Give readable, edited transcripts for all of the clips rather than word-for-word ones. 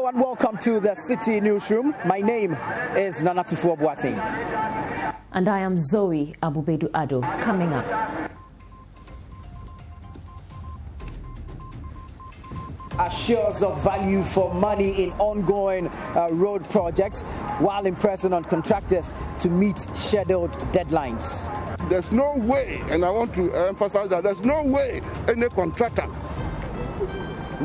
Hello and welcome to the Citi Newsroom. My name is Nanatufu Boateng. And I am Zoe Abubedu Ado. Coming up. Assures of value for money in ongoing road projects while impressing on contractors to meet scheduled deadlines. There's no way, and I want to emphasize that there's no way any contractor,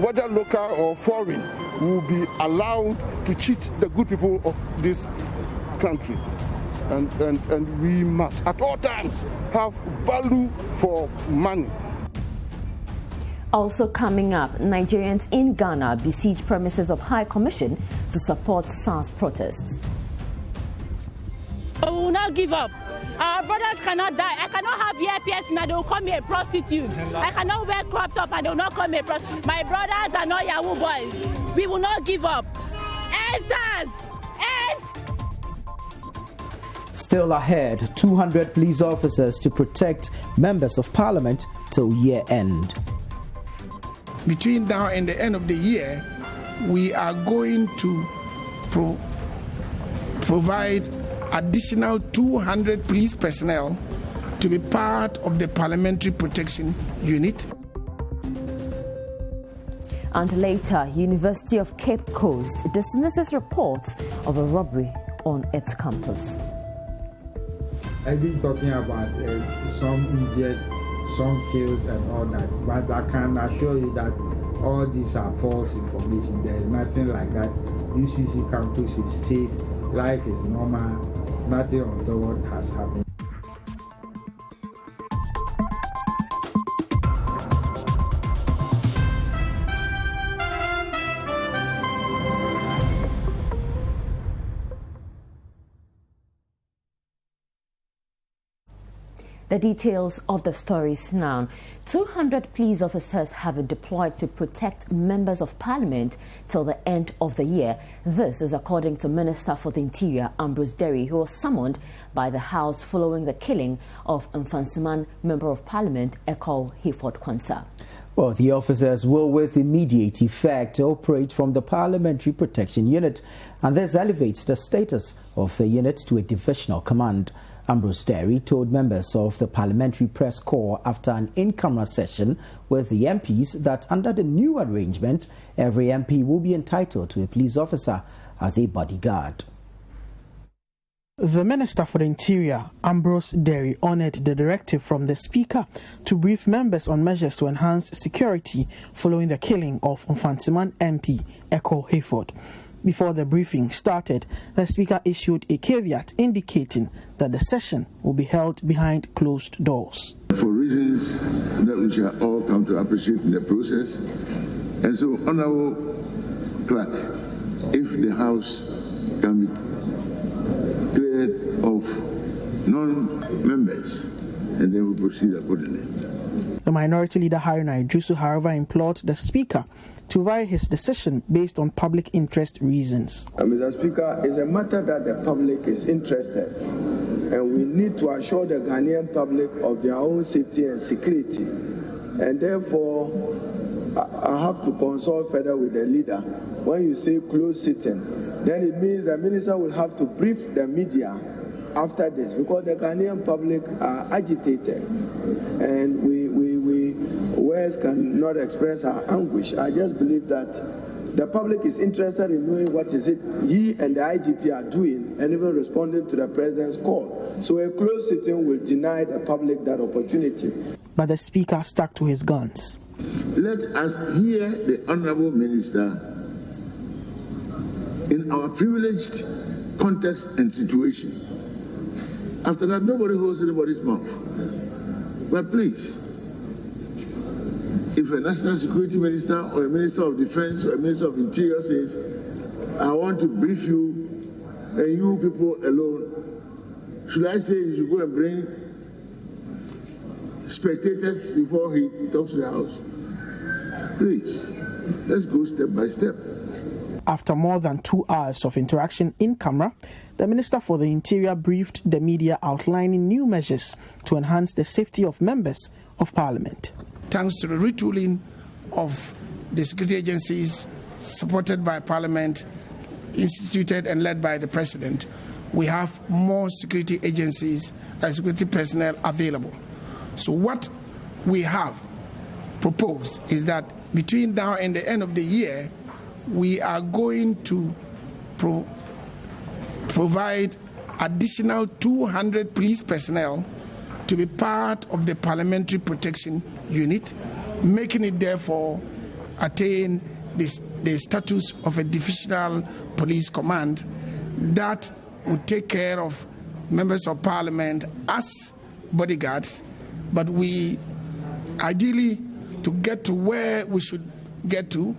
whether local or foreign, will be allowed to cheat the good people of this country. And we must at all times have value for money. Also coming up, Nigerians in Ghana besiege premises of High Commission to support SARS protests. We will not give up. Our brothers cannot die. I cannot have earpiece and they will call me a prostitute. I cannot wear crop top and they will not call me a prostitute. My brothers are not Yahoo boys. We will not give up. Answers! Still ahead, 200 police officers to protect members of parliament till year end. Between now and the end of the year, we are going to provide additional 200 police personnel to be part of the Parliamentary Protection Unit. And later, University of Cape Coast dismisses reports of a robbery on its campus. I've been talking about some injured, some killed and all that, but I can assure you that all these are false information. There is nothing like that. UCC campus is safe, life is normal, nothing untoward has happened. The details of the stories now. 200 police officers have been deployed to protect members of parliament till the end of the year. This is according to Minister for the Interior, Ambrose Derry, who was summoned by the House following the killing of Mfantsiman Member of Parliament, Eko Hayford Kwanzaa. Well, the officers will with immediate effect operate from the Parliamentary Protection Unit, and this elevates the status of the unit to a divisional command. Ambrose Derry told members of the Parliamentary Press Corps after an in-camera session with the MPs that under the new arrangement, every MP will be entitled to a police officer as a bodyguard. The Minister for the Interior, Ambrose Derry, honoured the directive from the Speaker to brief members on measures to enhance security following the killing of Mfantsiman MP Eko Hayford. Before the briefing started, the Speaker issued a caveat indicating that the session will be held behind closed doors. For reasons that we shall all come to appreciate in the process. And so, Honourable Clerk, if the House can be cleared of non-members, and then we'll proceed accordingly. The Minority Leader Harry Naidrusu, however, implored the Speaker to vary his decision based on public interest reasons. Mr. Speaker, it's a matter that the public is interested, and we need to assure the Ghanaian public of their own safety and security. And therefore, I have to consult further with the leader. When you say closed sitting, then it means the minister will have to brief the media after this, because the Ghanaian public are agitated, and we words cannot express our anguish. I just believe that the public is interested in knowing what is it he and the IGP are doing, and even responding to the president's call. So a closed sitting will deny the public that opportunity. But the Speaker stuck to his guns. Let us hear the Honourable Minister in our privileged context and situation. After that, nobody holds anybody's mouth. But please, if a national security minister or a minister of defense or a minister of interior says, I want to brief you and you people alone, should I say you should go and bring spectators before he talks to the House? Please, let's go step by step. After more than 2 hours of interaction in camera, the Minister for the Interior briefed the media outlining new measures to enhance the safety of members of Parliament. Thanks to the retooling of the security agencies supported by Parliament, instituted and led by the President, we have more security agencies and security personnel available. So what we have proposed is that between now and the end of the year, we are going to provide additional 200 police personnel to be part of the Parliamentary Protection Unit, making it therefore attain the status of a divisional police command that would take care of members of Parliament as bodyguards, but we ideally, to get to where we should get to,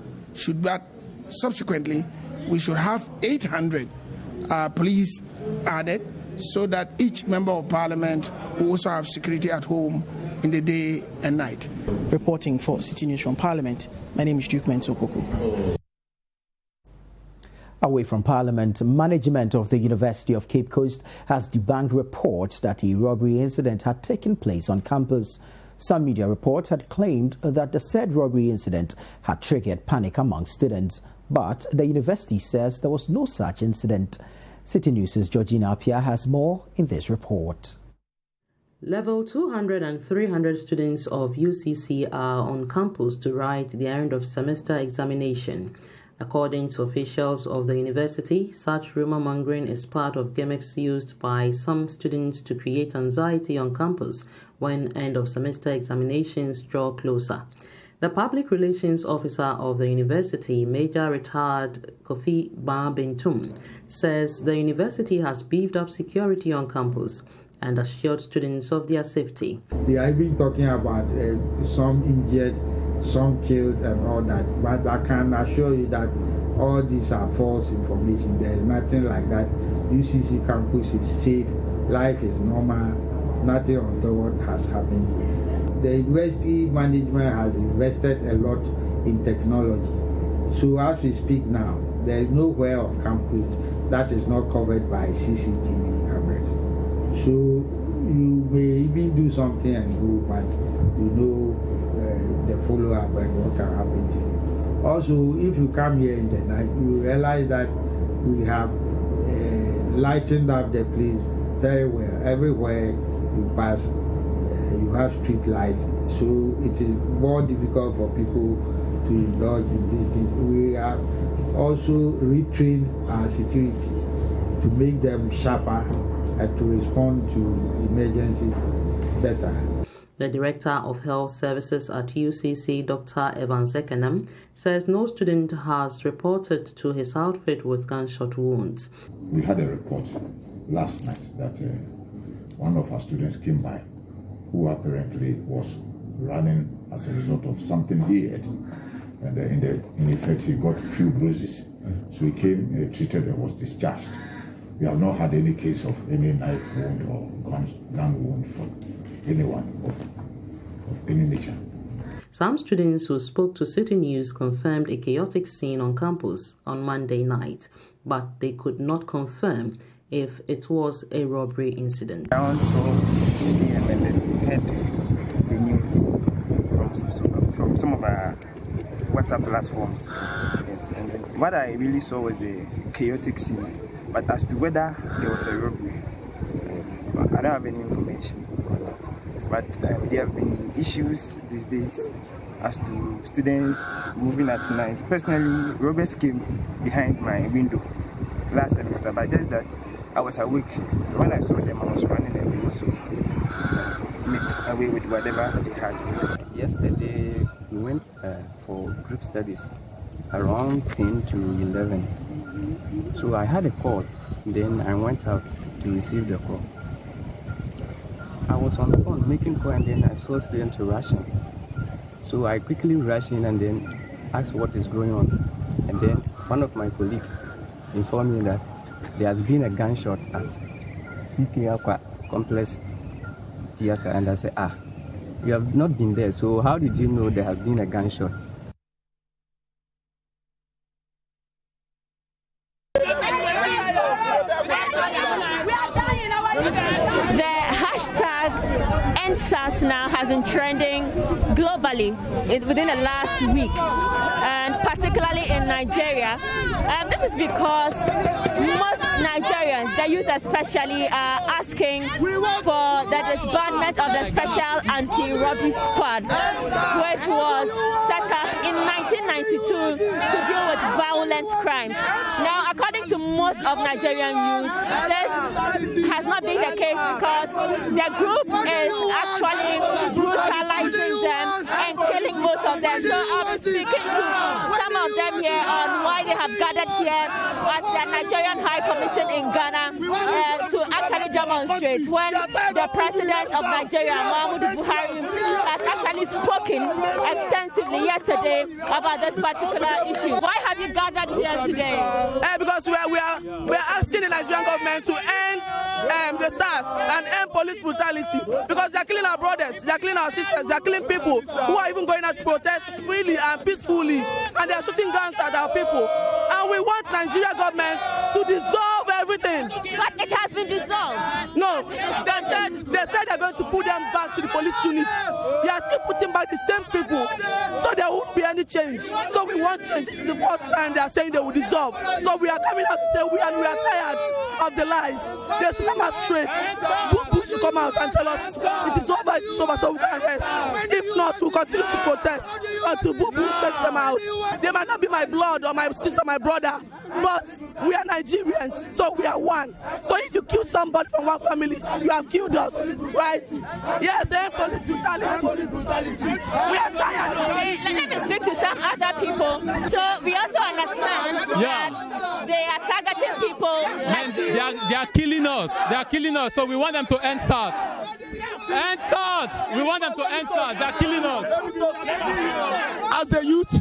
subsequently we should have 800 police added, so that each member of Parliament will also have security at home in the day and night. Reporting for Citi News from Parliament, my name is Duke Mentopoku. Away from Parliament, management of the University of Cape Coast has debunked reports that a robbery incident had taken place on campus. Some media reports had claimed that the said robbery incident had triggered panic among students, but the university says there was no such incident. Citi News' Georgina Apia has more in this report. Level 200 and 300 students of UCC are on campus to write the end of semester examination. According to officials of the university, such rumor-mongering is part of gimmicks used by some students to create anxiety on campus when end-of-semester examinations draw closer. The public relations officer of the university, Major Retired Kofi Barbintum, says the university has beefed up security on campus and assured students of their safety. They have been talking about some injured, some killed and all that, but I can assure you that all these are false information. There is nothing like that. UCC campus is safe, life is normal, nothing untoward has happened here. The university management has invested a lot in technology. So as we speak now, there is nowhere on campus that is not covered by CCTV cameras. So you may even do something and go, but you know the follow-up and what can happen to you. Also, if you come here in the night, you realize that we have lightened up the place very well. Everywhere you pass, you have street lights, so it is more difficult for people to indulge in these things. We have also retrained our security to make them sharper and to respond to emergencies better. The Director of Health Services at UCC, Dr. Evan Zekenam, says no student has reported to his outfit with gunshot wounds. We had a report last night that one of our students came by who apparently was running as a result of something he ate. And in effect, he got a few bruises. So he came, treated, and was discharged. We have not had any case of any knife wound or gun wound from anyone of any nature. Some students who spoke to Citi News confirmed a chaotic scene on campus on Monday night, but they could not confirm if it was a robbery incident. Around 12 p.m. and then we heard the news from some of our WhatsApp platforms. Yes, and then what I really saw was the chaotic scene. But as to whether there was a robbery, I don't have any information on that. But there have been issues these days as to students moving at night. Personally, robbers came behind my window last semester, but just that I was awake. So when I saw them, I was running and they also made away with whatever they had. Yesterday, we went for group studies around 10 to 11. So I had a call, then I went out to receive the call. I was on the phone making call, and then I saw students rushing. So I quickly rushed in and then asked what is going on. And then one of my colleagues informed me that there has been a gunshot at CK Complex Theatre, and I said, you have not been there, so how did you know there has been a gunshot? Now has been trending globally within the last week, and particularly in Nigeria. This is because most Nigerians, the youth especially, are asking for the disbandment of the Special Anti-Robbery Squad, which was set up in 1992 to deal with violent crimes. Now, according to most of Nigerian youth, this has not been the case because the group is actually brutalizing them and killing most of them. So I'll be speaking to some of them here on why they have gathered here at the Nigerian High Commission in Ghana to actually demonstrate when the President of Nigeria, Muhammadu Buhari, has actually spoken extensively yesterday about this particular issue. Why have you gathered here today? Because we are asking the Nigerian government to end the SARS and end police brutality, because they are killing our brothers, they are killing our sisters, they are killing people who are even going out to protest freely and peacefully, and they are shooting guns at our people. And we want Nigeria government to dissolve everything. But it has been dissolved. No, they said they're going to put them back to the police units. They are still putting back the same people, so there won't be any change. So we want change. This is the fourth time they are saying they will dissolve. So we are coming out to say we are tired of the lies. They should come out straight. People should come out and tell us it is over, so we can rest. If not, we'll continue to protest until Bubu takes them out. They might not be my blood or my sister, my brother, but we are Nigerians, so we are one. So if you kill somebody from one family, you have killed us, right? Yes, police brutality. We are tired of it. Let me speak to some other people. So we also understand that they are targeting people. They are killing us. They are killing us. So we want them to end SARS. End SARS. We want them to end SARS. They are killing us. As a youth,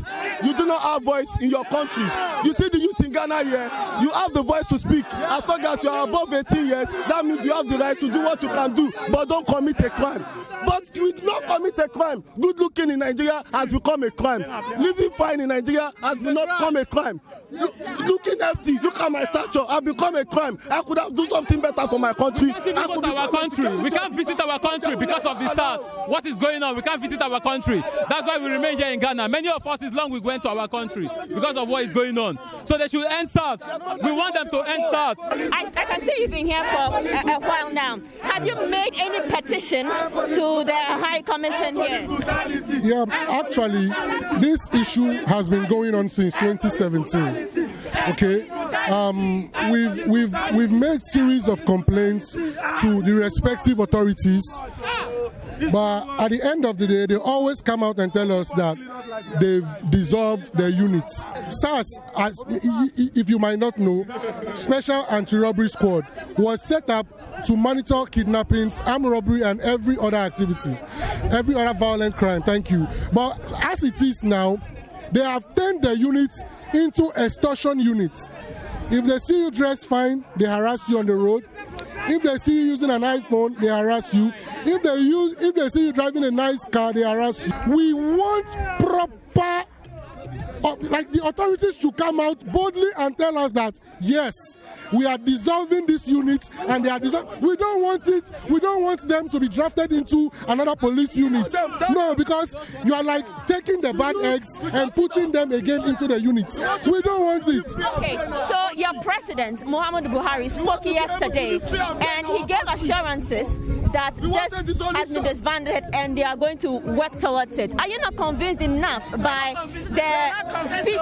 you do not have voice in your country. You see the youth in Ghana here, you have the voice to speak. As long as you are above 18 years, that means you have the right to do what you can do, but don't commit a crime. But you do not commit a crime. Good looking in Nigeria has become a crime. Living fine in Nigeria has become a crime. Looking hefty, look at my stature, I've become a crime. I could have done something better for my country. We can't visit our country because of the SARS. What is going on? We can't visit our country. That's why we remain here in Ghana. Many of us is long we went to our country because of what is going on. So they should end SARS. We want them to end SARS. I can see you've been here for a while now. Have you made any petition to the High Commission here? Yeah, actually, this issue has been going on since 2017. Okay, we've made series of complaints to the respective authorities, but at the end of the day, they always come out and tell us that they've dissolved their units. SARS, if you might not know, Special Anti-Robbery Squad, was set up to monitor kidnappings, armed robbery, and every other activities, every other violent crime. Thank you. But as it is now, they have turned the units into extortion units. If they see you dressed fine, they harass you on the road. If they see you using an iPhone, they harass you. If they see you driving a nice car, they harass you. We want proper, like the authorities should come out boldly and tell us that yes, we are dissolving these units, and they are dissolved. We don't want it. We don't want them to be drafted into another police unit. No, because you are like taking the bad eggs and putting them again into the units. We don't want it. Okay, so your president, Muhammadu Buhari, spoke yesterday, and he gave assurances that this has been disbanded and they are going to work towards it. Are you not convinced enough by the speech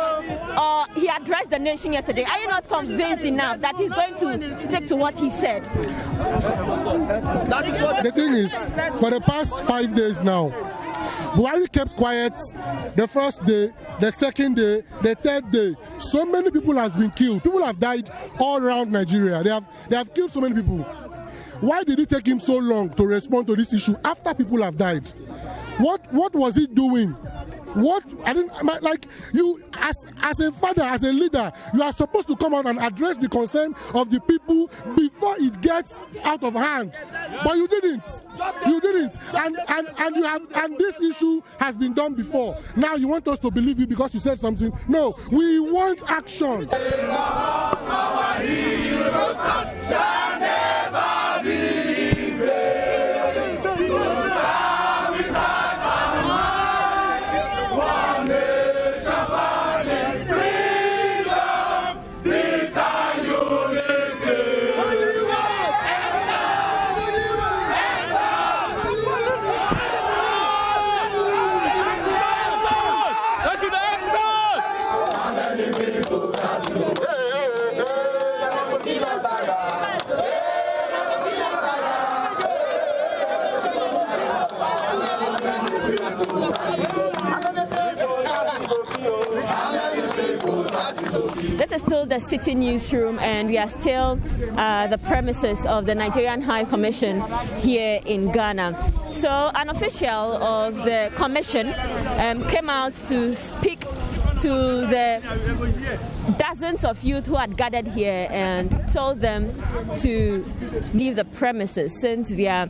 he addressed the nation yesterday? Are you not convinced enough that he's going to stick to what he said? The thing is, for the past 5 days now, Buhari kept quiet the first day, the second day, the third day. So many people have been killed. People have died all around Nigeria. They have killed so many people. Why did it take him so long to respond to this issue after people have died? What was he doing? You as a father, as a leader, you are supposed to come out and address the concern of the people before it gets out of hand. But you didn't. And this issue has been done before. Now you want us to believe you because you said something? No, we want action. Our heroes shall never be in vain. One nation, one nation. This is still the Citi Newsroom, and we are still the premises of the Nigerian High Commission here in Ghana. So an official of the commission came out to speak to the dozens of youth who had gathered here and told them to leave the premises since their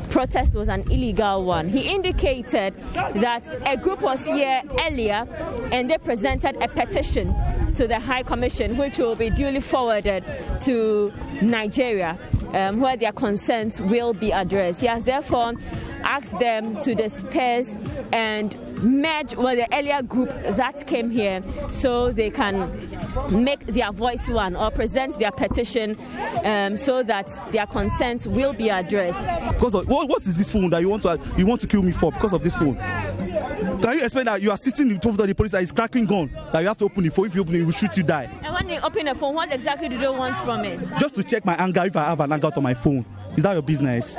protest was an illegal one. He indicated that a group was here earlier and they presented a petition to the High Commission, which will be duly forwarded to Nigeria, where their concerns will be addressed. He has therefore asked them to disperse and merge with the earlier group that came here so they can make their voice one or present their petition so that their concerns will be addressed. Because of, what is this phone that you want to kill me for? Because of this phone? Can you explain that you are sitting in front of the police that is cracking gun, that you have to open the phone? If you open it, it will shoot you, die. And when they open the phone, what exactly do they want from it? Just to check my anger if I have an hangout on my phone. Is that your business?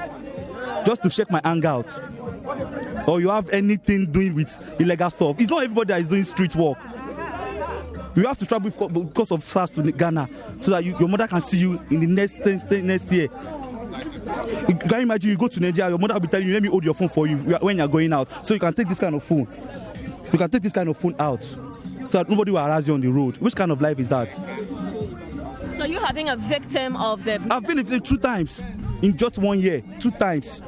Just to check my hangout. Or you have anything doing with illegal stuff. It's not everybody that is doing street work. You have to travel because of SARS to Ghana so that your mother can see you in the next year. You can imagine you go to Nigeria, your mother will be telling you, let me hold your phone for you when you're going out. So you can take this kind of phone. You can take this kind of phone out so that nobody will harass you on the road. Which kind of life is that? So you have been a victim of the... I've been a victim 2 times in just 1 year. 2 times.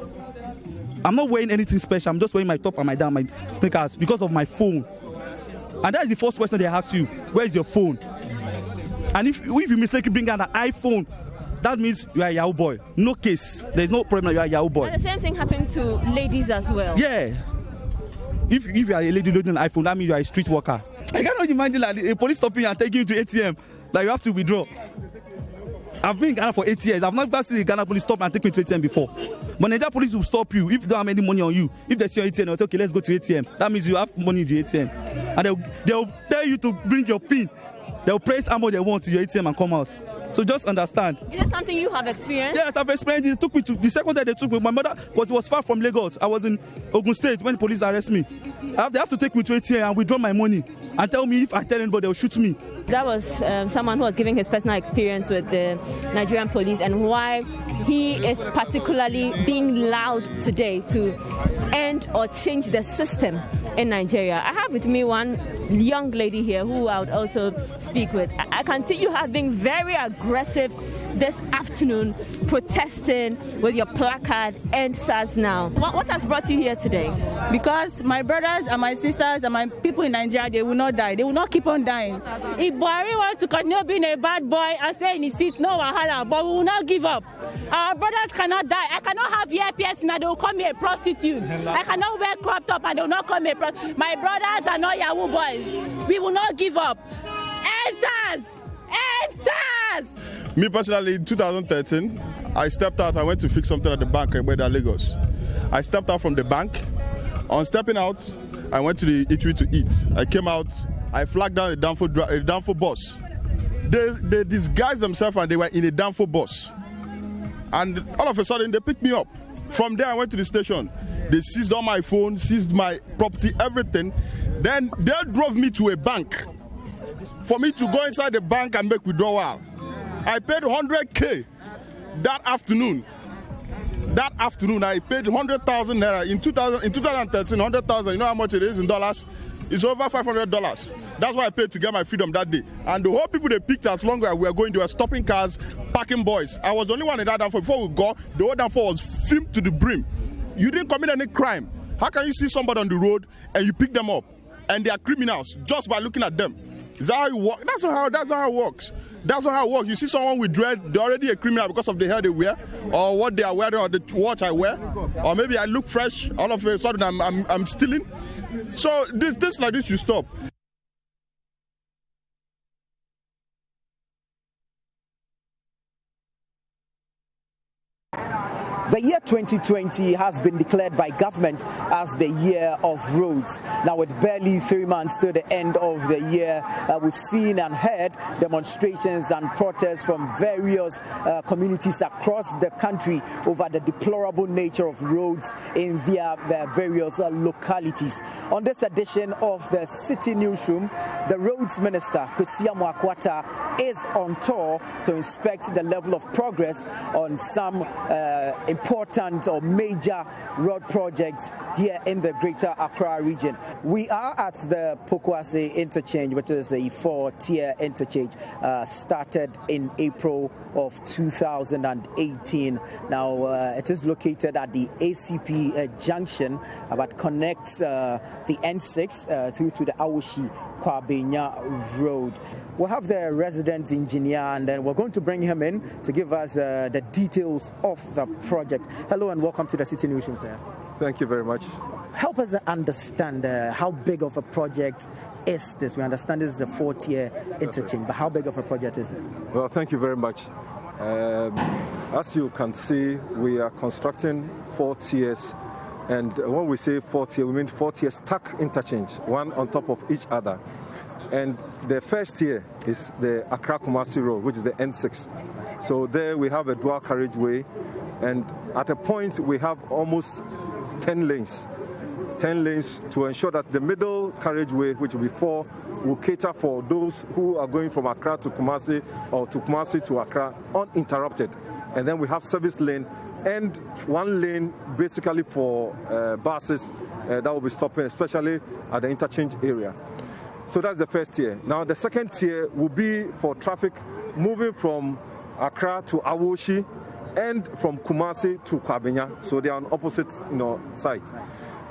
I'm not wearing anything special. I'm just wearing my top and my down, my sneakers because of my phone. And that is the first question they ask you. Where is your phone? And if you mistakenly bring out an iPhone, that means you are a Yahoo boy. No case. There's no problem that you are a Yahoo boy. And the same thing happened to ladies as well. Yeah. If you are a lady loading an iPhone, that means you are a street worker. I cannot imagine like a police stopping you and taking you to ATM. Like you have to withdraw. I've been in Ghana for 8 years. I've never seen a Ghana police stop and take me to ATM before. But Nigeria police will stop you if they don't have any money on you. If they see your ATM, they'll say, okay, let's go to ATM. That means you have money in the ATM. And they'll tell you to bring your PIN. They'll press how much they want to your ATM and come out. So just understand. Is that something you have experienced? Yes, I've experienced it. They took me to the second day they took me. My mother, because it was far from Lagos. I was in Ogun State when the police arrest me. They have to take me to ATM and withdraw my money and tell me if I tell anybody, they'll shoot me. That was someone who was giving his personal experience with the Nigerian police and why he is particularly being loud today to end or change the system in Nigeria. I have with me one young lady here who I would also speak with. I can see you have been very aggressive this afternoon, protesting with your placard, End SARS Now. What has brought you here today? Because my brothers and my sisters and my people in Nigeria, they will not die. They will not keep on dying. If Buhari wants to continue being a bad boy and stay in his seat, no wahala, but we will not give up. Our brothers cannot die. I cannot have earpiece and they will call me a prostitute. I cannot wear crop top and they will not call me a prostitute. My brothers are not Yahoo boys. We will not give up. End SARS! End SARS! Me personally, in 2013, I stepped out. I went to fix something at the bank at Lagos. I stepped out from the bank. On stepping out, I went to the eatery to eat. I came out. I flagged down a Danfo bus. They disguised themselves and they were in a Danfo bus. And all of a sudden, they picked me up. From there, I went to the station. They seized all my phone, seized my property, everything. Then they drove me to a bank for me to go inside the bank and make withdrawal. I paid 100K that afternoon. That afternoon, I paid 100,000 naira. In 2013, 100,000, you know how much it is in dollars? It's over $500. That's what I paid to get my freedom that day. And the whole people they picked as long as we were going, they were stopping cars, parking boys. I was the only one in that Danfo. Before we go, the whole Danfo was filled to the brim. You didn't commit any crime. How can you see somebody on the road and you pick them up and they are criminals just by looking at them? Is that how it works? That's not how it works. That's not how it works. You see someone with dread, they're already a criminal because of the hair they wear, or what they are wearing, or the watch I wear, or maybe I look fresh. All of a sudden, I'm stealing. So this like this should stop. The year 2020 has been declared by government as the year of roads. Now, with barely 3 months to the end of the year, we've seen and heard demonstrations and protests from various communities across the country over the deplorable nature of roads in their various localities. On this edition of the Citi Newsroom, the Roads Minister, Citi, is on tour to inspect the level of progress on some important or major road projects here in the Greater Accra region. We are at the Pokwase interchange, which is a 4-tier interchange, started in April of 2018. Now, it is located at the ACP junction, but connects the N6 through to the Awoshi Kwabenya Road. We'll have the resident engineer, and then we're going to bring him in to give us the details of the project. Hello and welcome to the Citi Newsroom, sir. Thank you very much. Help us understand how big of a project is this? We understand this is a 4-tier interchange, but how big of a project is it? Well, thank you very much. As you can see, we are constructing 4 tiers. And when we say 4 tier, we mean 4 tier stack interchange, one on top of each other. And the first tier is the Accra Kumasi Road, which is the N6. So there we have a dual carriageway, and at a point we have almost 10 lanes. 10 lanes to ensure that the middle carriageway, which will be 4, will cater for those who are going from Accra to Kumasi or to Kumasi to Accra uninterrupted. And then we have service lane and 1 lane basically for buses that will be stopping, especially at the interchange area. So that's the first tier. Now the second tier will be for traffic moving from Accra to Awoshi and from Kumasi to Kwabenya. So they are on opposite sides.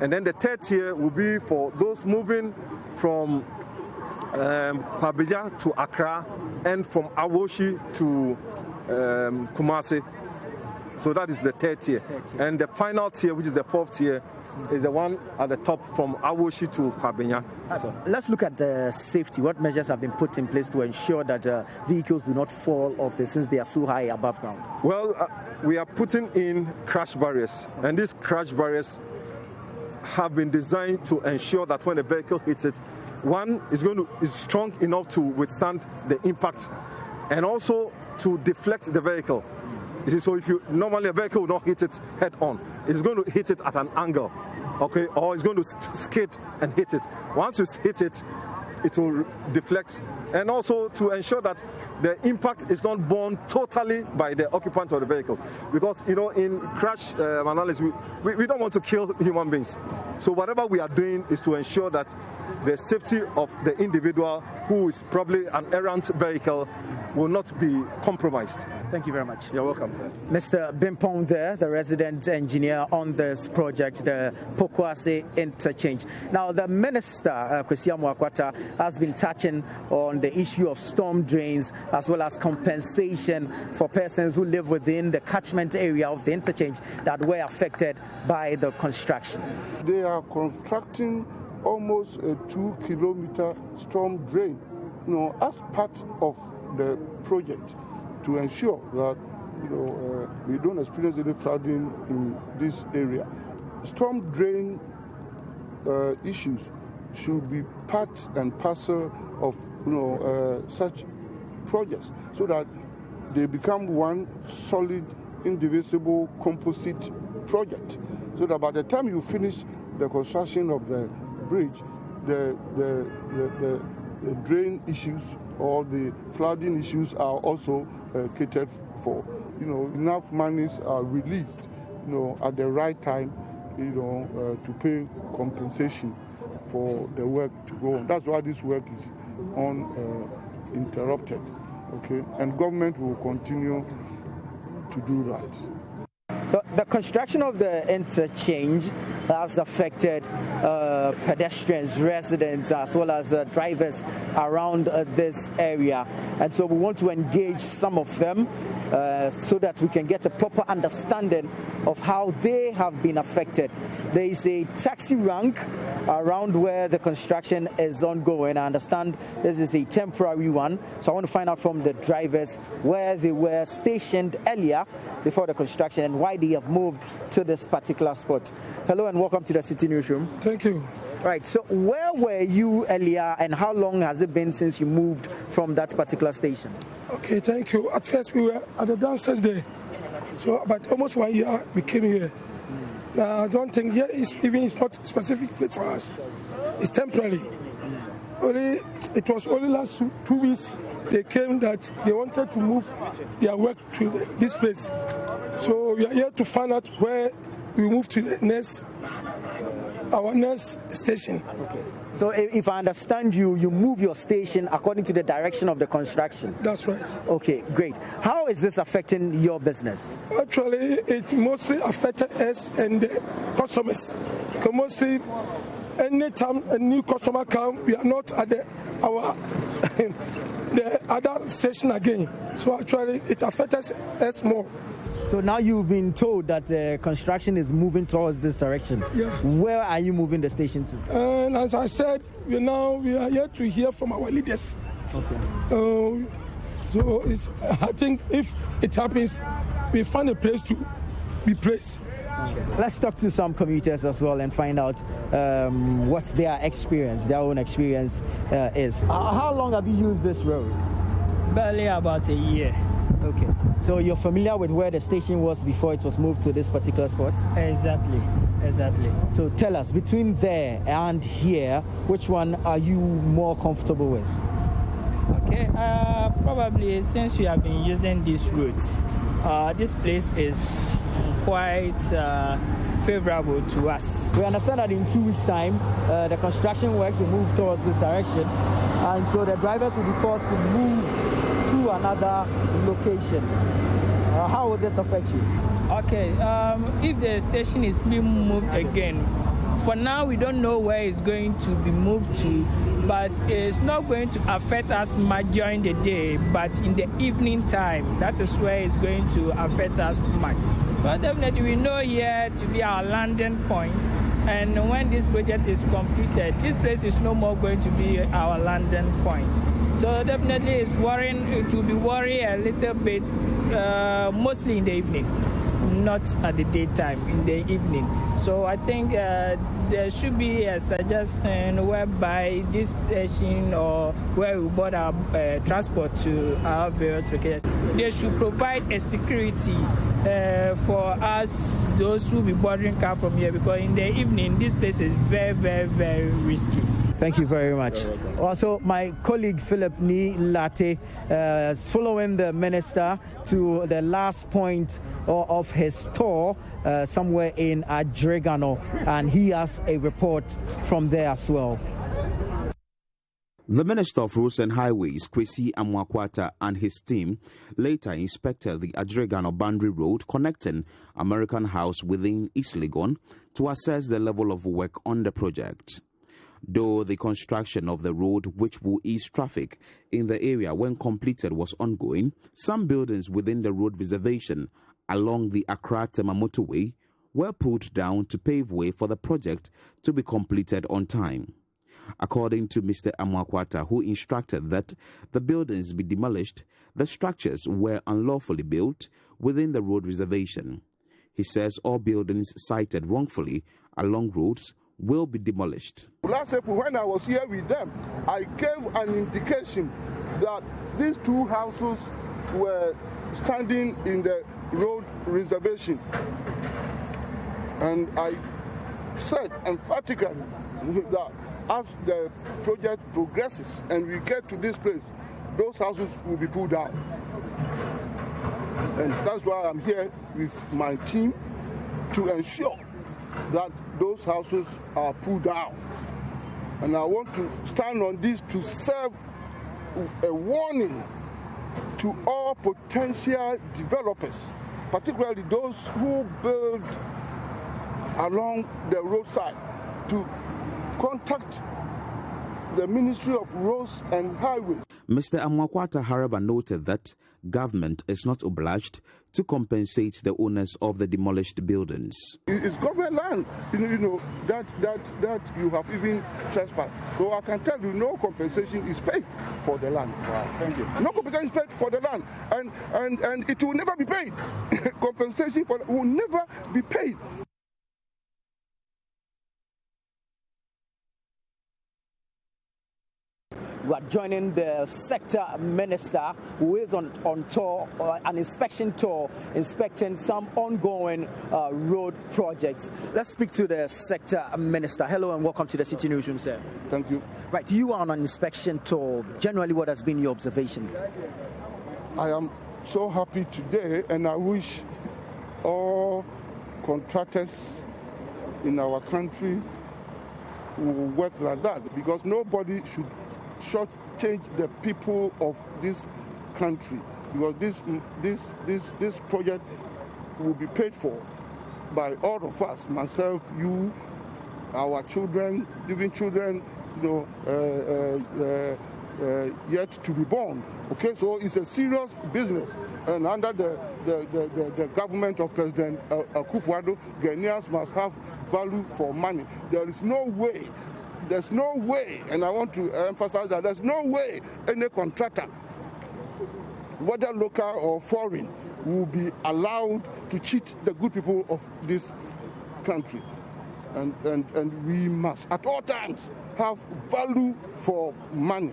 And then the third tier will be for those moving from Kwabenya to Accra and from Awoshi to Kumasi. So that is the third tier. And the final tier, which is the 4th tier, is the one at the top from Awoshi to Kwabenya. Let's look at the safety. What measures have been put in place to ensure that vehicles do not fall off since they are so high above ground? Well, we are putting in crash barriers, and these crash barriers have been designed to ensure that when a vehicle hits it, one is strong enough to withstand the impact, and also to deflect the vehicle. So if normally a vehicle will not hit it head on, it's going to hit it at an angle, okay, or it's going to skid and hit it. Once you hit it, it will deflect, and also to ensure that the impact is not borne totally by the occupant of the vehicles, because in crash analysis we don't want to kill human beings. So whatever we are doing is to ensure that the safety of the individual who is probably an errant vehicle will not be compromised. Thank you very much. You're welcome, sir. Mr. Bimpong there, the resident engineer on this project, the Pokwase interchange. Now, the Minister, Citi, has been touching on the issue of storm drains as well as compensation for persons who live within the catchment area of the interchange that were affected by the construction. They are constructing almost a 2-kilometer storm drain, as part of the project to ensure that we don't experience any flooding in this area. Storm drain issues should be part and parcel of such projects, so that they become one solid, indivisible, composite project, so that by the time you finish the construction of the bridge, the drain issues or the flooding issues are also catered for. Enough monies are released, at the right time, to pay compensation for the work to go on. That's why this work is uninterrupted, okay? And government will continue to do that. So the construction of the interchange has affected pedestrians, residents, as well as drivers around this area. And so we want to engage some of them so that we can get a proper understanding of how they have been affected. There is a taxi rank around where the construction is ongoing. I understand this is a temporary one, so I want to find out from the drivers where they were stationed earlier before the construction and why they have moved to this particular spot. Hello and welcome to the Citi Newsroom. Thank you. Right, so where were you earlier and how long has it been since you moved from that particular station? Okay, thank you. At first we were at the downstairs there. So about almost 1 year we came here. Now I don't think here is even it's not a specific place for us. It's temporary. It was only last 2 weeks they came that they wanted to move their work to this place. So we are here to find out where we move to our next station. Okay. So if I understand you, you move your station according to the direction of the construction. That's right. Okay, great. How is this affecting your business? Actually, it mostly affected us and the customers. Because mostly, anytime a new customer comes, we are not at the other station again. So actually, it affects us more. So now you've been told that the construction is moving towards this direction. Yeah. Where are you moving the station to? And as I said, we are here to hear from our leaders. Okay. So I think if it happens, we find a place to be placed. Okay. Let's talk to some commuters as well and find out what their own experience is. How long have you used this road? Barely about a year. Okay. So you're familiar with where the station was before it was moved to this particular spot? Exactly. So tell us, between there and here, which one are you more comfortable with? Okay, probably since we have been using these routes, this place is quite favorable to us. We understand that in 2 weeks' time, the construction works will move towards this direction, and so the drivers will be forced to move to another location. How will this affect you? Okay, if the station is being moved again, for now we don't know where it's going to be moved to, but it's not going to affect us much during the day, but in the evening time, that is where it's going to affect us much. But definitely we know here to be our landing point, and when this project is completed, this place is no more going to be our landing point. So definitely it will be worrying a little bit, mostly in the evening, not at the daytime, in the evening. So I think there should be a suggestion whereby this station or where we bought our transport to our various locations, they should provide a security for us, those who will be boarding car from here, because in the evening this place is very, very, very risky. Thank you very much. Also, my colleague Philip Ni Latte is following the minister to the last point of his tour somewhere in Adregano, and he has a report from there as well. The Minister of Roads and Highways, Kwesi Amwakwata, and his team later inspected the Adregano boundary road connecting American House within East Legon to assess the level of work on the project. Though the construction of the road, which will ease traffic in the area when completed, was ongoing, some buildings within the road reservation along the Accra-Tema motorway were pulled down to pave way for the project to be completed on time. According to Mr. Amwakwata, who instructed that the buildings be demolished, the structures were unlawfully built within the road reservation. He says all buildings cited wrongfully along roads will be demolished. Last April, when I was here with them, I gave an indication that these two houses were standing in the road reservation. And I said emphatically that as the project progresses and we get to this place, those houses will be pulled down. And that's why I'm here with my team to ensure that those houses are pulled down. And I want to stand on this to serve a warning to all potential developers, particularly those who build along the roadside, to contact the Ministry of Roads and Highways. Mr. Amwakwata, however, noted that government is not obliged to compensate the owners of the demolished buildings. It's government land, that you have even trespassed. So I can tell you, no compensation is paid for the land. Wow, thank you. No compensation is paid for the land, and it will never be paid. Compensation will never be paid. We are joining the sector minister who is on tour, an inspection tour, inspecting some ongoing road projects. Let's speak to the sector minister. Hello and welcome to the Citi Newsroom, sir. Thank you. Right, you are on an inspection tour. Generally, what has been your observation? I am so happy today, and I wish all contractors in our country will work like that, because nobody should shortchange the people of this country, because this project will be paid for by all of us, myself, you, our children, even children, yet to be born. Okay, so it's a serious business, and under the government of President Akufo-Addo, Ghanaians must have value for money. There's no way, and I want to emphasize that there's no way any contractor, whether local or foreign, will be allowed to cheat the good people of this country. And we must at all times have value for money.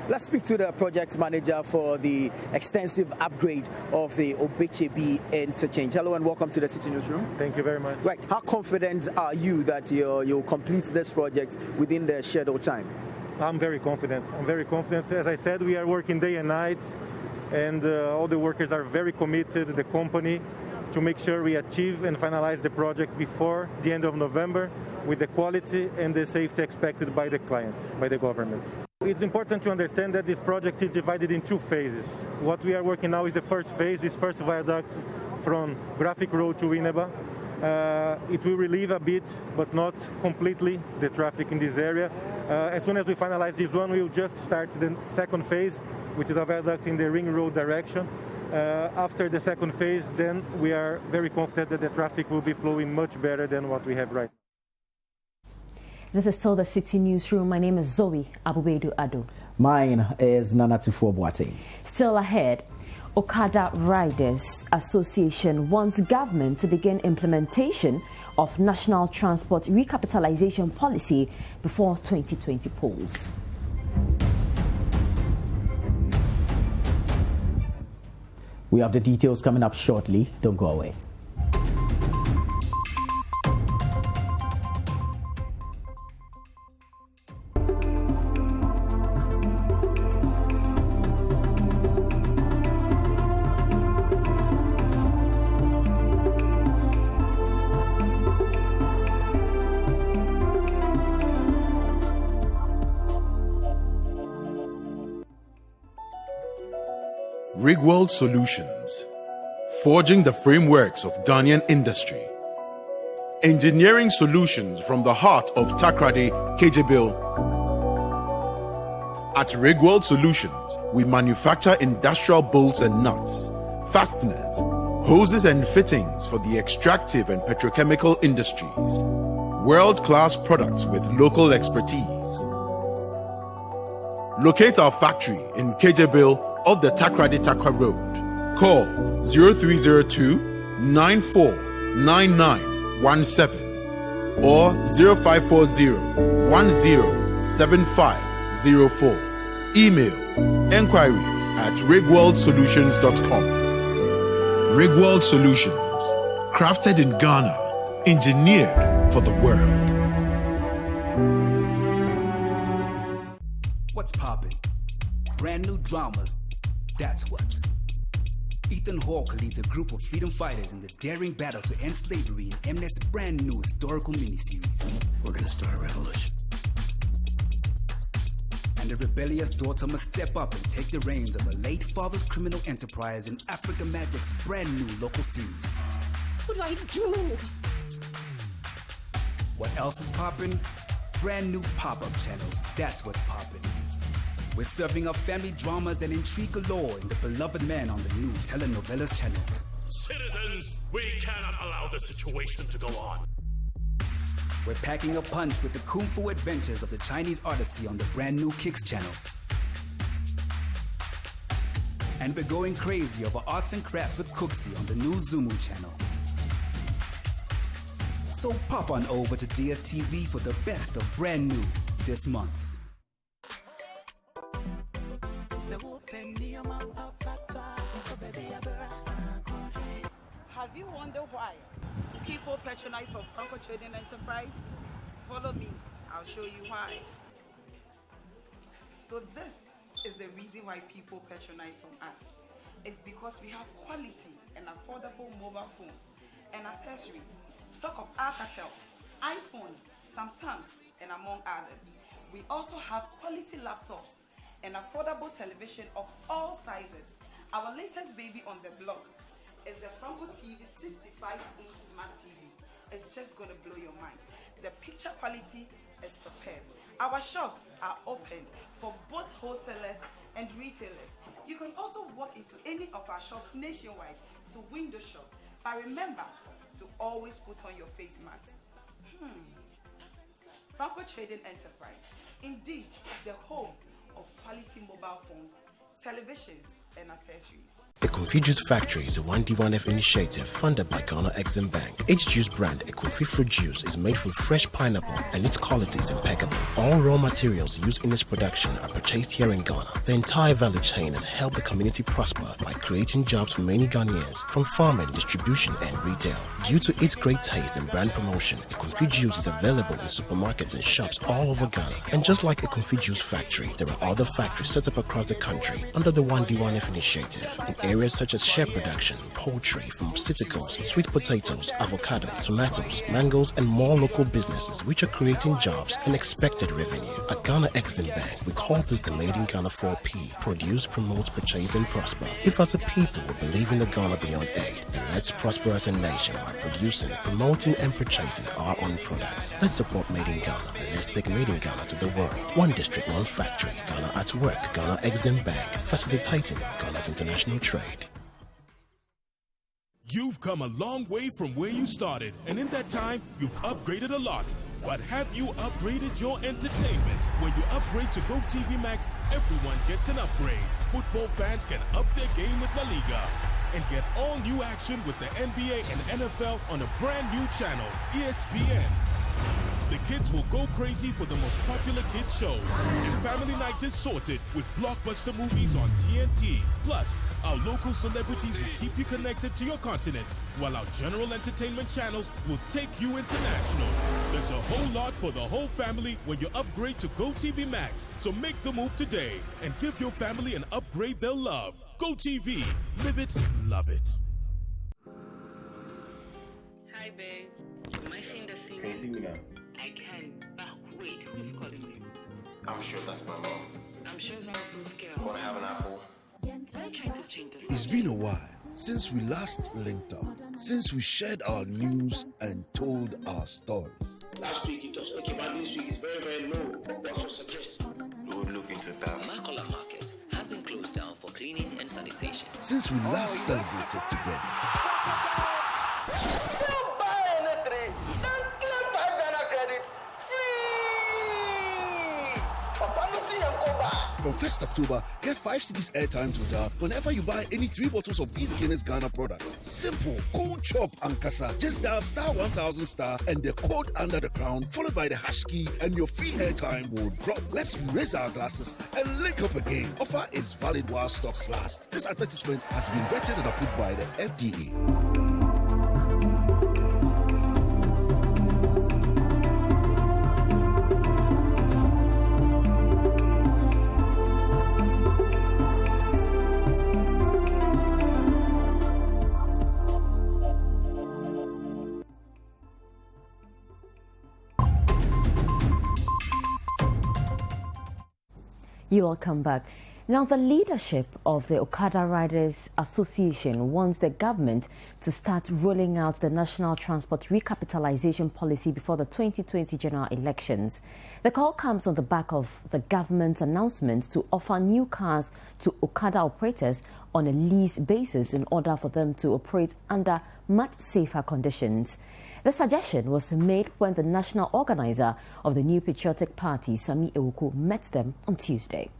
Let's speak to the project manager for the extensive upgrade of the Obechebi interchange. Hello and welcome to the Citi Newsroom. Thank you very much. Right, how confident are you that you'll complete this project within the scheduled time? I'm very confident. As I said, we are working day and night, and all the workers are very committed, the company, to make sure we achieve and finalize the project before the end of November with the quality and the safety expected by the client, by the government. It's important to understand that this project is divided in two phases. What we are working now is the first phase, this first viaduct from Graphic Road to Winneba. It will relieve a bit, but not completely, the traffic in this area. As soon as we finalize this one, we will just start the second phase, which is a viaduct in the Ring Road direction. After the second phase, then we are very confident that the traffic will be flowing much better than what we have right now. This is still the Citi Newsroom. My name is Zoe Abubedu Ado. Mine is Nanatufo Boate. Still ahead, Okada Riders Association wants government to begin implementation of National Transport Recapitalization Policy before 2020 polls. We have the details coming up shortly. Don't go away. Rigworld Solutions, forging the frameworks of Ghanaian industry. Engineering solutions from the heart of Takrady, Kejebil. At Rigworld Solutions, we manufacture industrial bolts and nuts, fasteners, hoses and fittings for the extractive and petrochemical industries. World-class products with local expertise. Locate our factory in Kejebil of the Takrady Takwa Road. Call 0302 949917 or 0540 107504. Email enquiries at rigworldsolutions.com. Rigworld Solutions, crafted in Ghana, engineered for the world. What's poppin'? Brand new dramas. That's what. Ethan Hawke leads a group of freedom fighters in the daring battle to end slavery in Mnet's brand new historical miniseries. We're gonna start a revolution. And the rebellious daughter must step up and take the reins of her late father's criminal enterprise in Africa Magic's brand new local series. What do I do? What else is poppin'? Brand new pop-up channels. That's what's poppin'. We're serving up family dramas and intrigue galore in the beloved man on the new telenovelas channel. Citizens, we cannot allow the situation to go on. We're packing a punch with the kung fu adventures of the Chinese Odyssey on the brand new Kicks channel. And we're going crazy over arts and crafts with Cooksy on the Newsroom channel. So pop on over to DSTV for the best of brand new this month. Have you wondered why people patronize for Franco Trading Enterprise? Follow me, I'll show you why. So this is the reason why people patronize from us. It's because we have quality and affordable mobile phones and accessories. Talk of Alcatel, iPhone, Samsung, and among others. We also have quality laptops and affordable television of all sizes. Our latest baby on the block is the Franco TV 65-inch Smart TV. It's just gonna blow your mind. The picture quality is superb. Our shops are opened for both wholesalers and retailers. You can also walk into any of our shops nationwide to window shop. But remember to always put on your face mask. Franco Trading Enterprise, indeed the home of quality mobile phones, televisions, and accessories. The Confucius Factory is a 1D1F initiative funded by Ghana Exim Bank. Each juice brand, Equifi Fruit Juice, is made from fresh pineapple and its quality is impeccable. All raw materials used in its production are purchased here in Ghana. The entire value chain has helped the community prosper by creating jobs for many Ghanaians, from farming, distribution, and retail. Due to its great taste and brand promotion, Equifi Juice is available in supermarkets and shops all over Ghana. And just like Equifi Juice Factory, there are other factories set up across the country under the 1D1F initiative in areas such as shea production, poultry, pharmaceuticals, sweet potatoes, avocado, tomatoes, mangoes, and more local businesses which are creating jobs and expected revenue. At Ghana Exim Bank, we call this the Made in Ghana 4P: produce, promote, purchase, and prosper. If as a people we believe in the Ghana beyond aid, then let's prosper as a nation by producing, promoting, and purchasing our own products. Let's support Made in Ghana and let's take Made in Ghana to the world. One district, one factory. Ghana at work. Ghana Exim Bank, facilitating Ghana's international trade. You've come a long way from where you started, and in that time, you've upgraded a lot. But have you upgraded your entertainment? When you upgrade to GoTV Max, everyone gets an upgrade. Football fans can up their game with La Liga and get all new action with the NBA and NFL on a brand new channel, ESPN. The kids will go crazy for the most popular kids shows, and family night is sorted with blockbuster movies on TNT. Plus, our local celebrities will keep you connected to your continent, while our general entertainment channels will take you international. There's a whole lot for the whole family when you upgrade to GoTV Max, so make the move today and give your family an upgrade they'll love. GoTV, live it, love it. Hi babe, am I seeing the scene? Can you see me now? I can, but wait, who's calling me? I'm sure that's my mom. I'm sure it's one of those girls. Wanna have an apple? I'm trying to change this. It's been a while since we last linked up, since we shared our news and told our stories. Last week it was okay, but this week is very, very low. What's your suggestion? We would look into that. Makola Market has been closed down for cleaning and sanitation. Since we last celebrated together. Don't buy anything. Don't claim 5 Ghana credits. Free! Papa no see and go back. From 1st October, get 5 Citis airtime total whenever you buy any 3 bottles of these Guinness Ghana products. Simple, cool chop and kasa. Just dial *1000* and the code under the crown, followed by the hash key, and your free airtime will drop. Let's raise our glasses and link up again. Offer is valid while stocks last. This advertisement has been vetted and approved by the FDA. You all come back. Now, the leadership of the Okada Riders Association wants the government to start rolling out the National Transport Recapitalization Policy before the 2020 general elections. The call comes on the back of the government's announcement to offer new cars to Okada operators on a lease basis in order for them to operate under much safer conditions. The suggestion was made when the national organizer of the New Patriotic Party, Sami Ewuku, met them on Tuesday.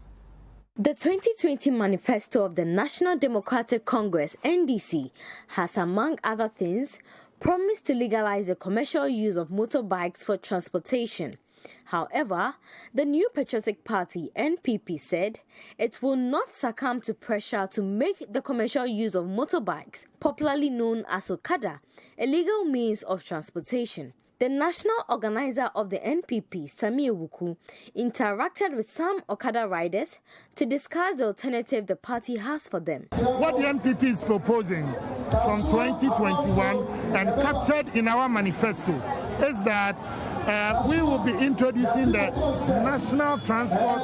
The 2020 manifesto of the National Democratic Congress, NDC, has, among other things, promised to legalize the commercial use of motorbikes for transportation. However, the New Patriotic Party, NPP, said it will not succumb to pressure to make the commercial use of motorbikes, popularly known as Okada, a legal means of transportation. The national organizer of the NPP, Sami Ewuku, interacted with some Okada riders to discuss the alternative the party has for them. What the NPP is proposing from 2021 and captured in our manifesto is that we will be introducing the National Transport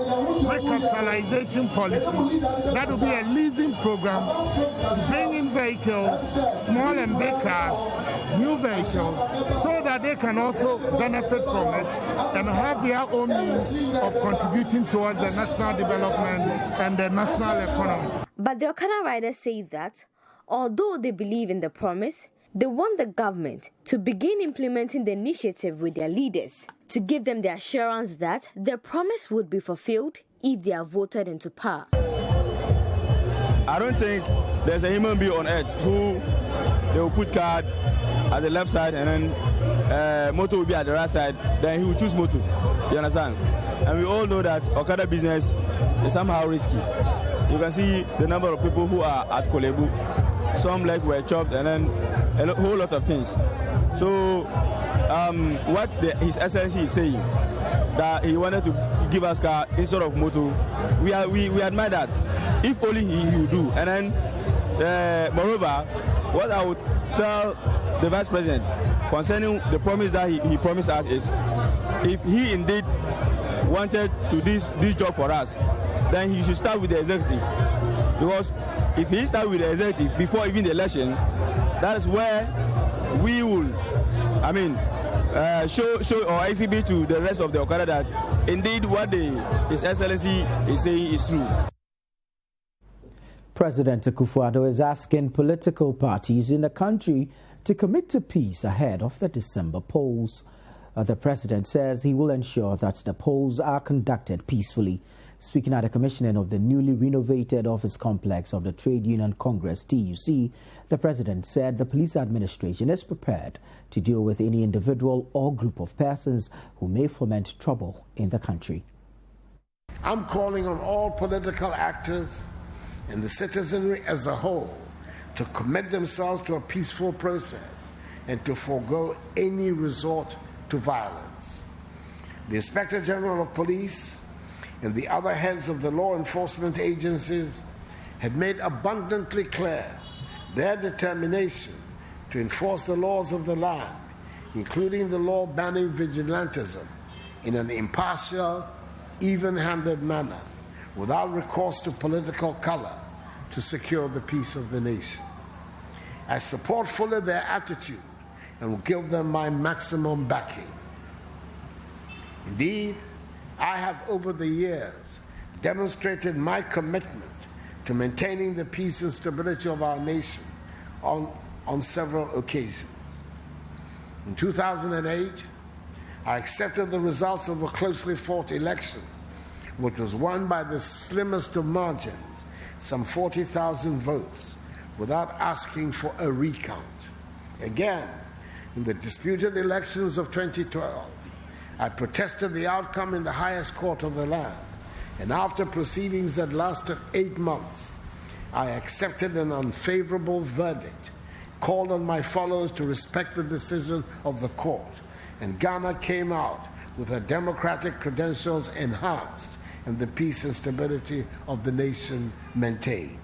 Recapitalization Policy. That will be a leasing program to bring in vehicles, small and big cars, new vehicles, so that they can also benefit from it and have their own means of contributing towards the national development and the national economy. But the Okada riders say that, although they believe in the promise, they want the government to begin implementing the initiative with their leaders to give them the assurance that their promise would be fulfilled if they are voted into power. I don't think there's a human being on earth who they will put card at the left side and then motor will be at the right side, then he will choose motor. You understand? And we all know that Okada business is somehow risky. You can see the number of people who are at Kolebu. Some legs were chopped and then a whole lot of things. So what His Excellency is saying, that he wanted to give us car instead of motor, we admire that. If only he would do. And then moreover, what I would tell the Vice President concerning the promise that he promised us is, if he indeed wanted to do this job for us, then he should start with the executive. Because if he starts with the executive before even the election, that is where we will, show or exhibit to the rest of the Okada that indeed what His Excellency is saying is true. President Akufo-Addo is asking political parties in the country to commit to peace ahead of the December polls. The president says he will ensure that the polls are conducted peacefully. Speaking at the commissioning of the newly renovated office complex of the Trade Union Congress, TUC, the president said the police administration is prepared to deal with any individual or group of persons who may foment trouble in the country. I'm calling on all political actors and the citizenry as a whole to commit themselves to a peaceful process and to forego any resort to violence. The Inspector General of Police and the other heads of the law enforcement agencies have made abundantly clear their determination to enforce the laws of the land, including the law banning vigilantism, in an impartial, even-handed manner, without recourse to political color, to secure the peace of the nation. I support fully their attitude and will give them my maximum backing. Indeed, I have over the years demonstrated my commitment to maintaining the peace and stability of our nation on several occasions. In 2008, I accepted the results of a closely fought election, which was won by the slimmest of margins, some 40,000 votes, without asking for a recount. Again, in the disputed elections of 2012, I protested the outcome in the highest court of the land, and after proceedings that lasted 8 months, I accepted an unfavorable verdict, called on my followers to respect the decision of the court, and Ghana came out with her democratic credentials enhanced and the peace and stability of the nation maintained.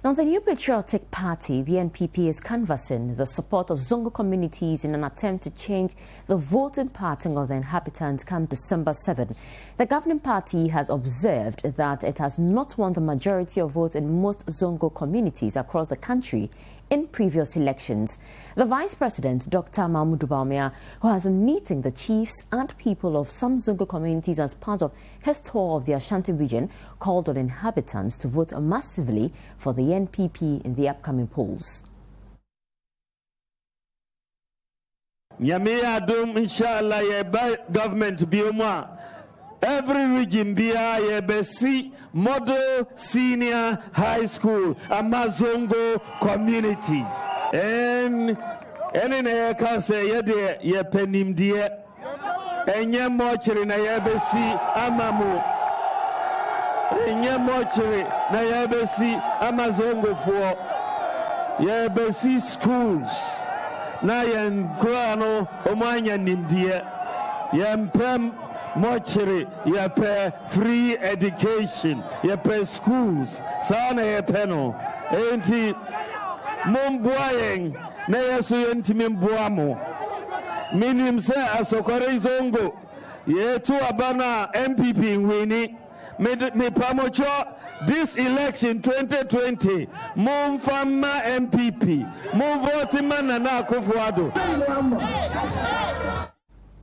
Now, the New Patriotic Party, the NPP, is canvassing the support of Zongo communities in an attempt to change the voting pattern of the inhabitants come December 7. The governing party has observed that it has not won the majority of votes in most Zongo communities across the country in previous elections. The Vice President, Dr. Mahmoud Baumia, who has been meeting the chiefs and people of some Zongo communities as part of his tour of the Ashanti region, called on inhabitants to vote massively for the NPP in the upcoming polls. Inshallah, government bioma. Every region be a model senior high school Amazongo communities. And in a case ye penim dear and ye mocheri na yebesi amamu. And ye mocheri na yebesi Amazongo for yebesi schools. Na yen grano omanya nimdia yen pem mochiri yape free education yape schools sana yapeno enti mumbuayen na yesu yenti mimbuamo minim se asokore zongo yetu abana MPP wini me pamocho this election 2020 mumfama MPP mumvoti manana kufuado.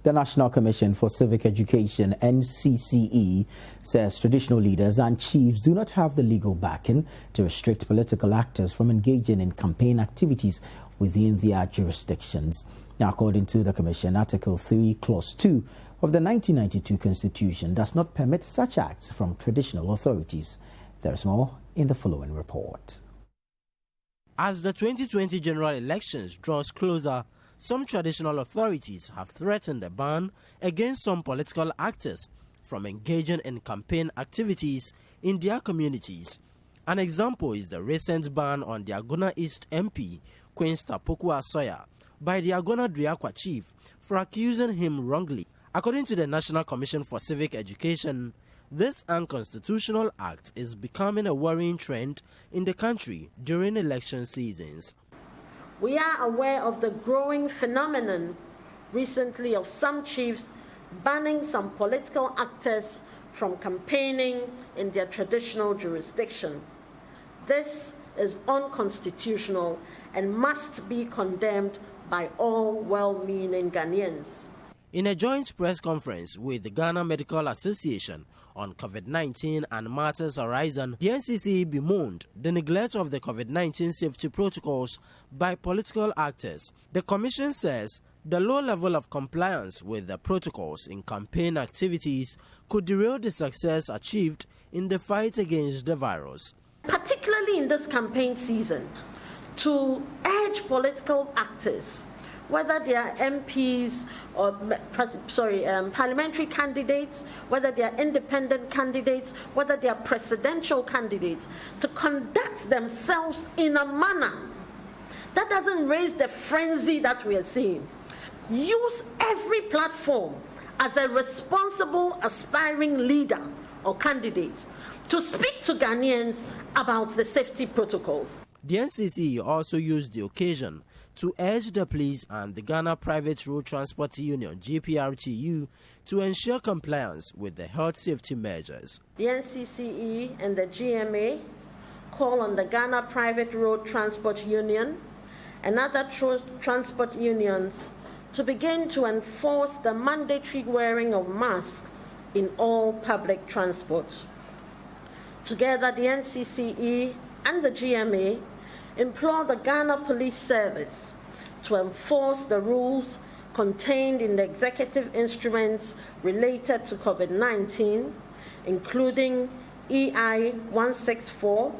The National Commission for Civic Education, NCCE, says traditional leaders and chiefs do not have the legal backing to restrict political actors from engaging in campaign activities within their jurisdictions. Now, according to the Commission, Article 3, Clause 2 of the 1992 Constitution does not permit such acts from traditional authorities. There is more in the following report. As the 2020 general elections draws closer, some traditional authorities have threatened a ban against some political actors from engaging in campaign activities in their communities. An example is the recent ban on the Agona East MP, Queen Tapoku Asoya, by the Agona Driakwa chief for accusing him wrongly. According to the National Commission for Civic Education, this unconstitutional act is becoming a worrying trend in the country during election seasons. We are aware of the growing phenomenon recently of some chiefs banning some political actors from campaigning in their traditional jurisdiction. This is unconstitutional and must be condemned by all well-meaning Ghanaians. In a joint press conference with the Ghana Medical Association on COVID-19 and matters arising, the NCCE bemoaned the neglect of the COVID-19 safety protocols by political actors. The Commission says the low level of compliance with the protocols in campaign activities could derail the success achieved in the fight against the virus. Particularly in this campaign season, to urge political actors, whether they are MPs or parliamentary candidates, whether they are independent candidates, whether they are presidential candidates, to conduct themselves in a manner that doesn't raise the frenzy that we are seeing. Use every platform as a responsible aspiring leader or candidate to speak to Ghanaians about the safety protocols. The NCCE also used the occasion to urge the police and the Ghana Private Road Transport Union, GPRTU, to ensure compliance with the health safety measures. The NCCE and the GMA call on the Ghana Private Road Transport Union and other transport unions to begin to enforce the mandatory wearing of masks in all public transport. Together, the NCCE and the GMA implore the Ghana Police Service to enforce the rules contained in the executive instruments related to COVID-19, including EI 164,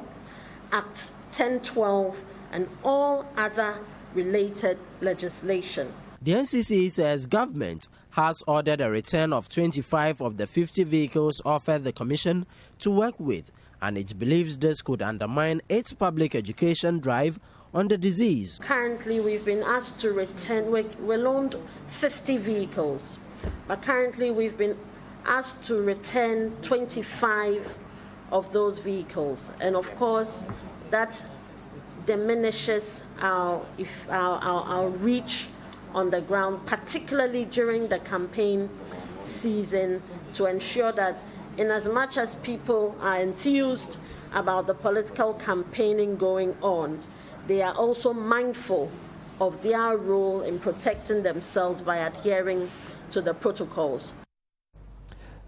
Act 1012, and all other related legislation. The NCCE says government has ordered a return of 25 of the 50 vehicles offered the Commission to work with, and it believes this could undermine its public education drive on the disease. Currently, we've been asked to return, we loaned 50 vehicles, but currently we've been asked to return 25 of those vehicles. And of course, that diminishes our reach on the ground, particularly during the campaign season, to ensure that in as much as people are enthused about the political campaigning going on, they are also mindful of their role in protecting themselves by adhering to the protocols.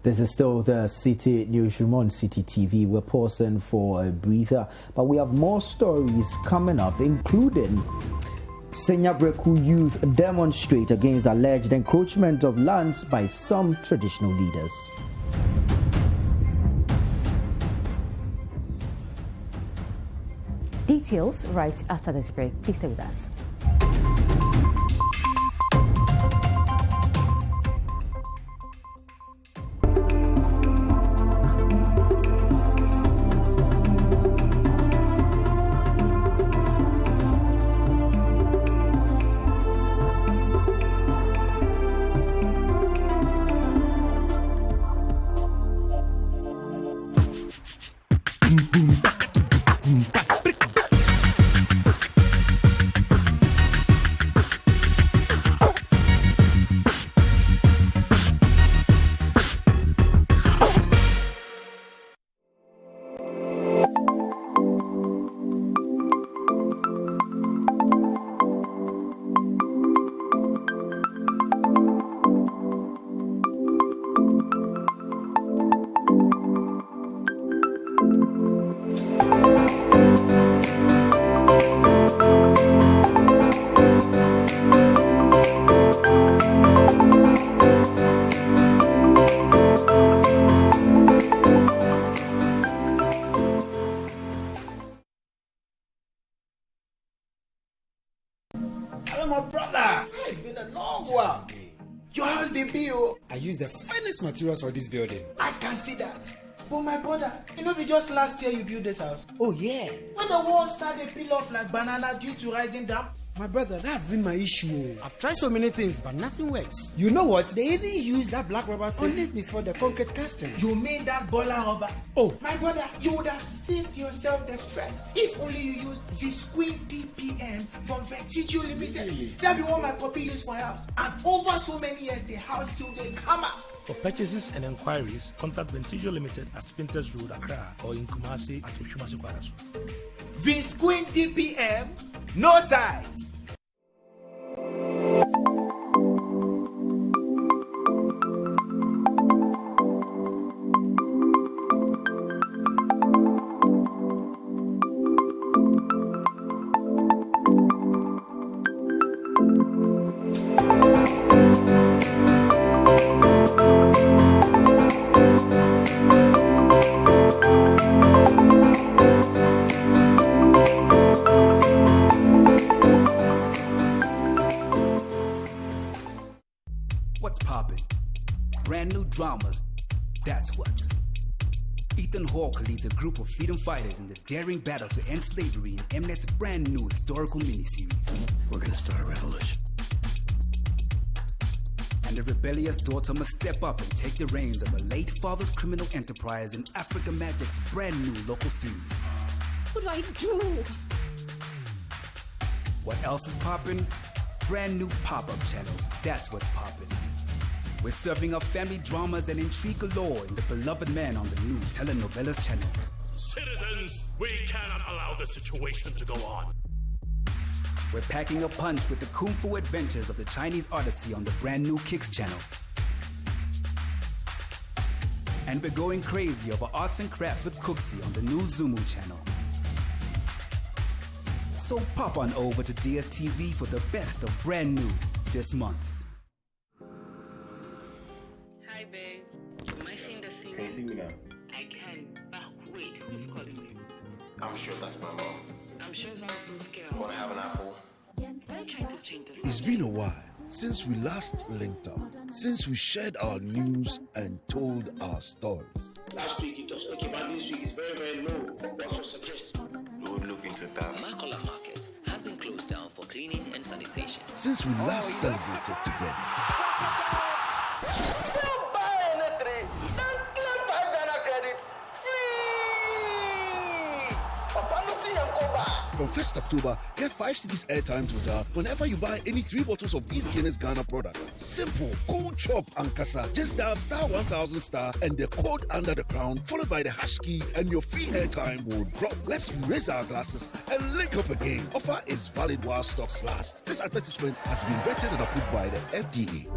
This is still the Citi Newsroom on Citi TV. We're pausing for a breather, but we have more stories coming up, including Senyabreku youth demonstrate against alleged encroachment of lands by some traditional leaders. Details right after this break. Please stay with us. My brother, it's been a long while. Your house debut. I use the finest materials for this building. I can see that. But my brother, you know, just last year you built this house. Oh yeah. When the walls started peel off like banana due to rising dam. My brother, that's been my issue. I've tried so many things, but nothing works. You know what? They even use that black rubber thing on it before the concrete casting. You mean that boiler rubber? Oh, my brother, you would have saved yourself the stress if only you used Visqueen DPM from Vertigio Limited. That'd be what my puppy used for house. And over so many years, the house still they come up. For purchases and enquiries, contact Ventigio Limited at Spinters Road, Accra, or in Kumasi at Oshumasi Kwarasu. Visqueen DPM, no size. What's poppin'? Brand new dramas, that's what. Ethan Hawke leads a group of freedom fighters in the daring battle to end slavery in Mnet's brand new historical miniseries. We're gonna start a revolution. And the rebellious daughter must step up and take the reins of her late father's criminal enterprise in Africa Magic's brand new local series. What do I do? What else is poppin'? Brand new pop-up channels, that's what's poppin'. We're serving up family dramas and intrigue galore in The Beloved Man on the new telenovelas channel. Citizens, we cannot allow this situation to go on. We're packing a punch with the Kung Fu adventures of the Chinese Odyssey on the brand new Kicks channel. And we're going crazy over arts and crafts with Cooksy on the new Zumu channel. So pop on over to DSTV for the best of brand new this month. Hi, babe. Am I seeing the scene? Can you see me now? I can. But wait, who's calling me? I'm sure that's my mom. I'm sure it's one of those girls. Want to have an apple? Are you trying to change the It's been a while since we last linked up, since we shared our news and told our stories. Last week it was okay, but this week is very, very low. What's your suggestion? We would look into that. Makola Market has been closed down for cleaning and sanitation. Since we last celebrated together. Still buy anything. Then claim 5 Ghana credits free. Papa no see and go back. From 1st October, get 5 Cities airtime total whenever you buy any 3 bottles of these Guinness Ghana products. Simple, cool chop and kasa. Just dial *1000* and the code under the crown, followed by the hash key, and your free airtime will drop. Let's raise our glasses and link up again. Offer is valid while stocks last. This advertisement has been vetted and approved by the FDA.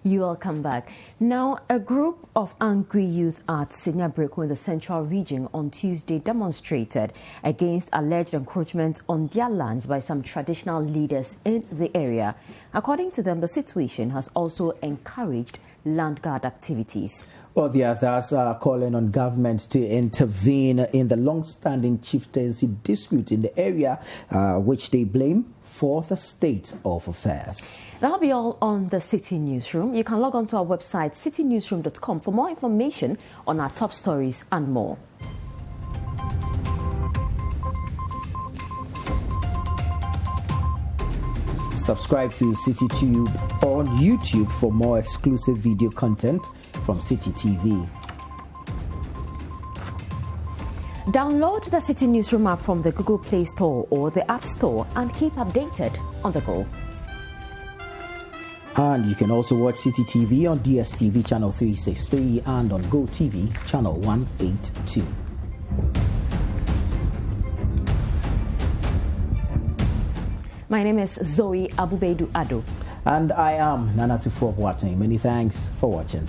You will come back. Now, a group of angry youth at Senior Breako in the Central Region on Tuesday demonstrated against alleged encroachment on their lands by some traditional leaders in the area. According to them, the situation has also encouraged land guard activities. Well, the others are calling on government to intervene in the long-standing chieftaincy dispute in the area, which they blame for the state of affairs. That'll be all on the Citi Newsroom. You can log on to our website, citinewsroom.com, for more information on our top stories and more. Subscribe to CitiTube on YouTube for more exclusive video content from Citi TV. Download the Citi Newsroom app from the Google Play Store or the App Store and keep updated on the go. And you can also watch Citi TV on DSTV channel 363 and on GoTV channel 182. My name is Zoe Abubedu Ado. And I am Nana Tufo Boateng. Many thanks for watching.